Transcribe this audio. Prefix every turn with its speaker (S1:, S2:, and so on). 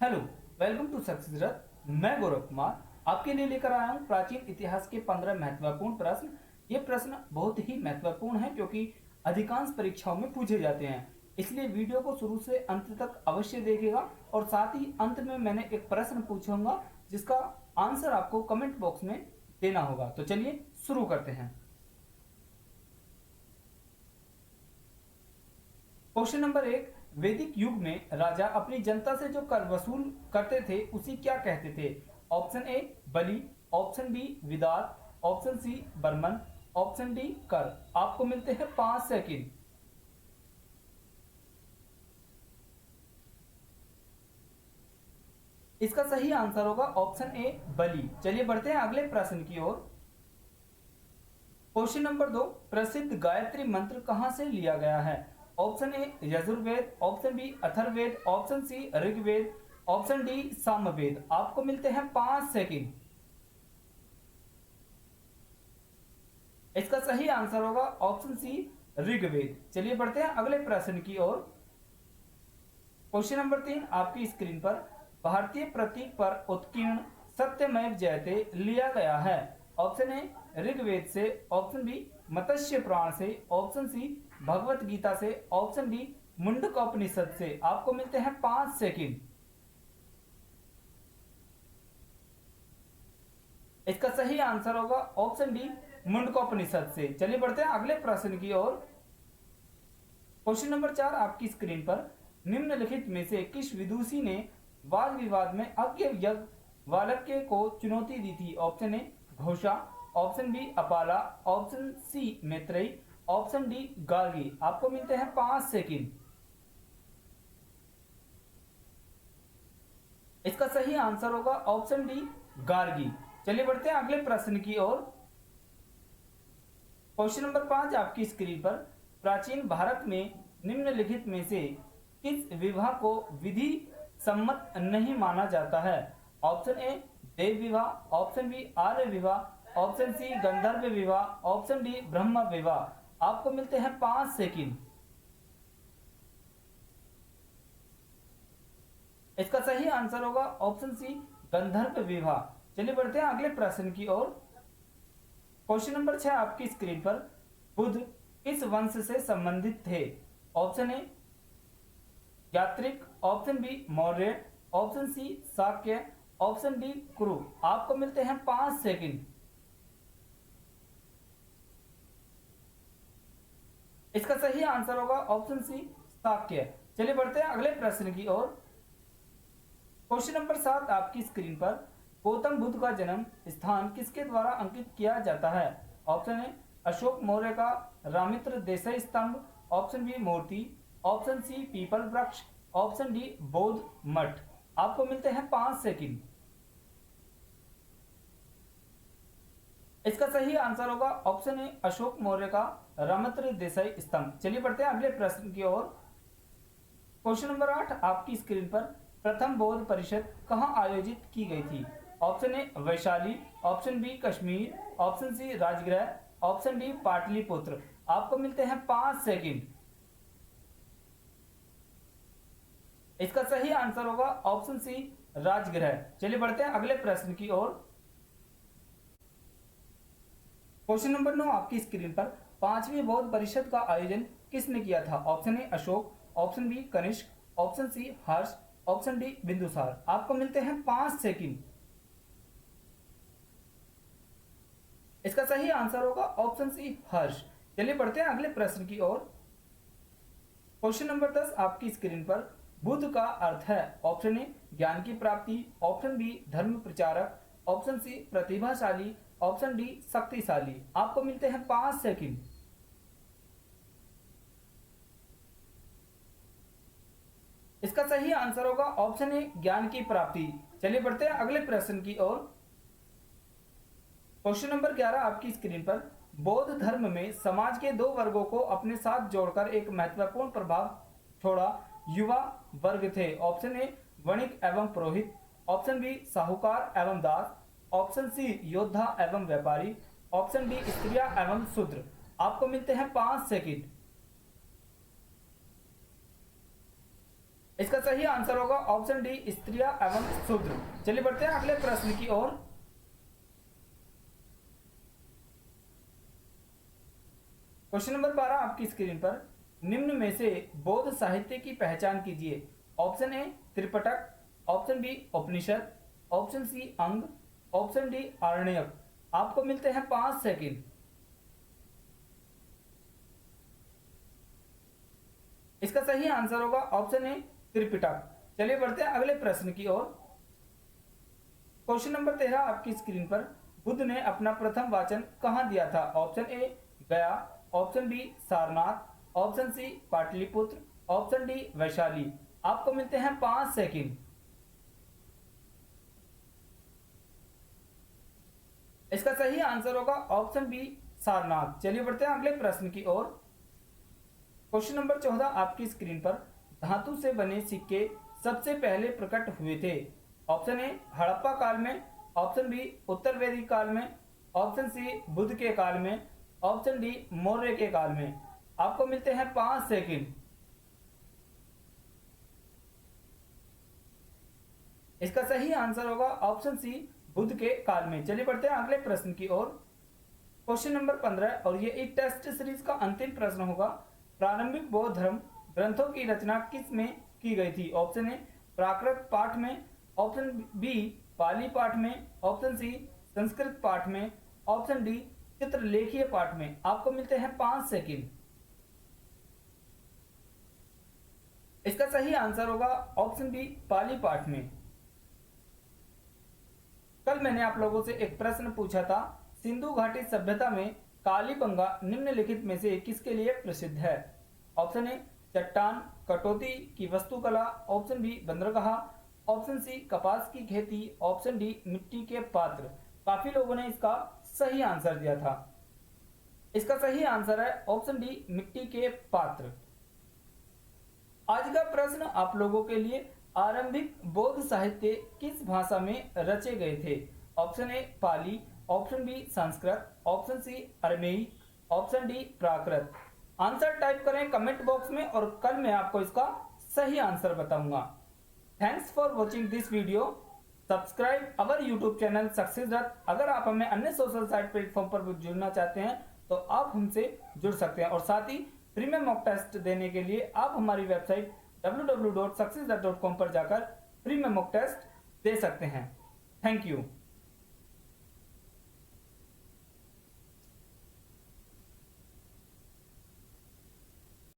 S1: Hello, welcome to success रथ। मैं गौरव कुमार आपके लिए लेकर आया हूं प्राचीन इतिहास के 15 महत्वपूर्ण प्रश्न। ये प्रश्न बहुत ही महत्वपूर्ण है क्योंकि अधिकांश परीक्षाओं में पूछे जाते हैं। इसलिए वीडियो को शुरू से अंत तक अवश्य देखिएगा और साथ ही अंत में मैंने एक प्रश्न पूछूंगा जिसका आंसर आपको कमेंट बॉक्स में देना होगा। तो चलिए शुरू करते हैं। क्वेश्चन नंबर 1, वैदिक युग में राजा अपनी जनता से जो कर वसूल करते थे उसी क्या कहते थे? ऑप्शन ए बलि, ऑप्शन बी विदात, ऑप्शन सी बर्मन, ऑप्शन डी कर। आपको मिलते हैं 5 सेकंड। इसका सही आंसर होगा ऑप्शन ए बलि। चलिए बढ़ते हैं अगले प्रश्न की ओर। क्वेश्चन नंबर 2, प्रसिद्ध गायत्री मंत्र कहां से लिया गया है? Option A Yajurveda, option B Atharvaveda, option C Rigveda, option D Samaveda. आपको मिलते हैं 5 सेकंड। इसका सही आंसर होगा ऑप्शन सी ऋग्वेद। चलिए बढ़ते हैं अगले प्रश्न की ओर। क्वेश्चन नंबर 3 आपकी स्क्रीन पर भारतीय प्रतीक पर उत्कीर्ण सत्यमेव जयते लिया गया है। ऑप्शन ए ऋग्वेद से, ऑप्शन बी मत्स्य पुराण से, ऑप्शन सी भगवत गीता से, ऑप्शन डी मुंडकोपनिषद से। आपको मिलते हैं 5 सेकंड। इसका सही आंसर होगा ऑप्शन डी मुंडकोपनिषद से। चलिए बढ़ते हैं अगले प्रश्न की ओर। क्वेश्चन नंबर 4 आपकी स्क्रीन पर निम्नलिखित में से किस विदुषी ने वाद विवाद में अज्ञ यज्ञ वालक्य को चुनौती दी थी? Option A Ghosha, option B Apala, option C Maitreyi, option D Gargi. आपको मिलते हैं 5 सेकंड। इसका सही आंसर होगा ऑप्शन डी गार्गी। चलिए बढ़ते हैं अगले प्रश्न की ओर। क्वेश्चन नंबर 5 आपकी स्क्रीन पर प्राचीन भारत में निम्नलिखित में से किस विवाह को विधि सम्मत नहीं माना जाता है? ऑप्शन ए देव विवाह, ऑप्शन बी आर्य विवाह, ऑप्शन सी गंधर्व विवाह, ऑप्शन डी ब्रह्म विवाह। आपको मिलते हैं 5 सेकंड। इसका सही आंसर होगा ऑप्शन सी गंधर्व विवाह। चलिए बढ़ते हैं अगले प्रश्न की ओर। क्वेश्चन नंबर 6 आपकी स्क्रीन पर बुद्ध किस वंश से संबंधित थे? ऑप्शन ए यात्रिक, option B Maurya, option C Shakya, option D Kuru. आपको मिलते हैं 5 सेकंड। इसका सही आंसर होगा ऑप्शन सी शाक्य। चलिए बढ़ते हैं अगले प्रश्न की ओर। क्वेश्चन नंबर 7 आपकी स्क्रीन पर गौतम बुद्ध का जन्म स्थान किसके द्वारा अंकित किया जाता है? ऑप्शन ए अशोक मौर्य का रामित्र देसाई स्तंभ, ऑप्शन बी मूर्ति, ऑप्शन सी पीपल वृक्ष, ऑप्शन डी बौद्ध मठ। आपको मिलते हैं 5 सेकंड। इसका सही आंसर होगा ऑप्शन ए अशोक मौर्य का रामित्र देसाई स्तंभ। चलिए बढ़ते हैं अगले प्रश्न की ओर। क्वेश्चन नंबर 8 आपकी स्क्रीन पर प्रथम बौद्ध परिषद कहां आयोजित की गई थी? Option A Vaishali, option B Kashmir, option C Rajgir, option D Pataliputra. आपको मिलते हैं 5 सेकंड। इसका सही आंसर होगा ऑप्शन सी राजगृह। चलिए बढ़ते हैं अगले प्रश्न की ओर। क्वेश्चन नंबर 9 आपकी स्क्रीन पर पांचवी बौद्ध परिषद का आयोजन किसने किया था? Option A Ashoka, option B Kanishka, option C Harsha, option D Bindusara. आपको मिलते हैं 5 सेकंड। इसका सही आंसर होगा ऑप्शन सी हर्ष। चलिए बढ़ते हैं अगले प्रश्न की ओर। क्वेश्चन नंबर 10 आपकी स्क्रीन पर बुद्ध का अर्थ है? ऑप्शन ए ज्ञान की प्राप्ति, ऑप्शन बी धर्म प्रचारक, ऑप्शन सी प्रतिभाशाली, ऑप्शन डी शक्तिशाली। आपको मिलते हैं 5 सेकंड। इसका सही आंसर होगा ऑप्शन ए ज्ञान की प्राप्ति। चलिए बढ़ते हैं अगले प्रश्न की ओर। क्वेश्चन नंबर 11 आपकी स्क्रीन पर बौद्ध धर्म में समाज के 2 वर्गों को अपने साथ जोड़कर एक महत्वपूर्ण प्रभाव छोड़ा युवा वर्ग थे। ऑप्शन ए वणिक एवं पुरोहित, ऑप्शन बी साहूकार एवं दास, ऑप्शन सी योद्धा एवं व्यापारी, ऑप्शन डी स्त्रियां एवं शूद्र। आपको मिलते हैं 5 सेकंड। इसका सही आंसर होगा ऑप्शन डी स्त्रियां एवं शूद्र। चलिए बढ़ते हैं अगले प्रश्न की ओर। क्वेश्चन नंबर 12 आपकी स्क्रीन पर, निम्न में से बौद्ध साहित्य की पहचान कीजिए। Option A Tripitaka, option B Upanishad, option C Anga, option D आरण्यक। आपको मिलते हैं 5 सेकंड। इसका सही आंसर होगा ऑप्शन ए त्रिपिटक। चलिए बढ़ते हैं अगले प्रश्न की ओर। क्वेश्चन नंबर 13 आपकी स्क्रीन पर, बुद्ध ने अपना प्रथम वाचन कहां दिया था? Option A Gaya, option B Sarnath, option C Pataliputra, option D Vaishali. आपको मिलते हैं 5 सेकंड। इसका सही आंसर होगा ऑप्शन बी सारनाथ। चलिए बढ़ते हैं अगले प्रश्न की ओर। क्वेश्चन नंबर 14 आपकी स्क्रीन पर, धातु से बने सिक्के सबसे पहले प्रकट हुए थे? ऑप्शन ए हड़प्पा काल में, ऑप्शन बी उत्तर वैदिक काल में, ऑप्शन सी बुद्ध के काल में, ऑप्शन डी मौर्य के काल में। आपको मिलते हैं 5 सेकंड। इसका सही आंसर होगा ऑप्शन सी बुद्ध के काल में। चलिए बढ़ते हैं अगले प्रश्न की ओर। क्वेश्चन नंबर 15 और ये एक टेस्ट सीरीज का अंतिम प्रश्न होगा। प्रारंभिक बौद्ध धर्म ग्रंथों की रचना किस में की गई थी? ऑप्शन ए प्राकृत पाठ में, ऑप्शन बी पाली पाठ में, ऑप्शन सी संस्कृत पाठ में, ऑप्शन डी चित्रलेखीय पाठ में। आपको मिलते हैं 5 सेकंड। इसका सही आंसर होगा ऑप्शन बी पाली पाठ में। कल मैंने आप लोगों से एक प्रश्न पूछा था, सिंधु घाटी सभ्यता में कालीबंगा निम्नलिखित में से किसके लिए प्रसिद्ध है? ऑप्शन ए चट्टान कटौती की वस्तुकला, ऑप्शन बी बंदरगाह, ऑप्शन सी कपास की खेती, ऑप्शन डी मिट्टी के पात्र। काफी लोगों ने इसका सही आंसर दिया था। इसका सही आंसर है ऑप्शन डी मिट्टी के पात्र। आज का प्रश्न आप लोगों के लिए, आरंभिक बौद्ध साहित्य किस भाषा में रचे गए थे? Option A Pali, option B Sanskrit, option C Aramaic, option D Prakrit. Answer type करें कमेंट बॉक्स में और कल मैं आपको इसका सही आंसर बताऊंगा। Thanks for watching this video. Subscribe our YouTube channel success Rath. अगर आप हमें अन्य सोशल साइट प्लेटफॉर्म पर जुड़ना चाहते हैं तो आप हमसे जुड़ सकते हैं और साथ ही फ्री में मॉक टेस्ट देने के लिए आप हमारी वेबसाइट www.successrut.com पर जाकर फ्री में मॉक टेस्ट दे सकते हैं। Thank you.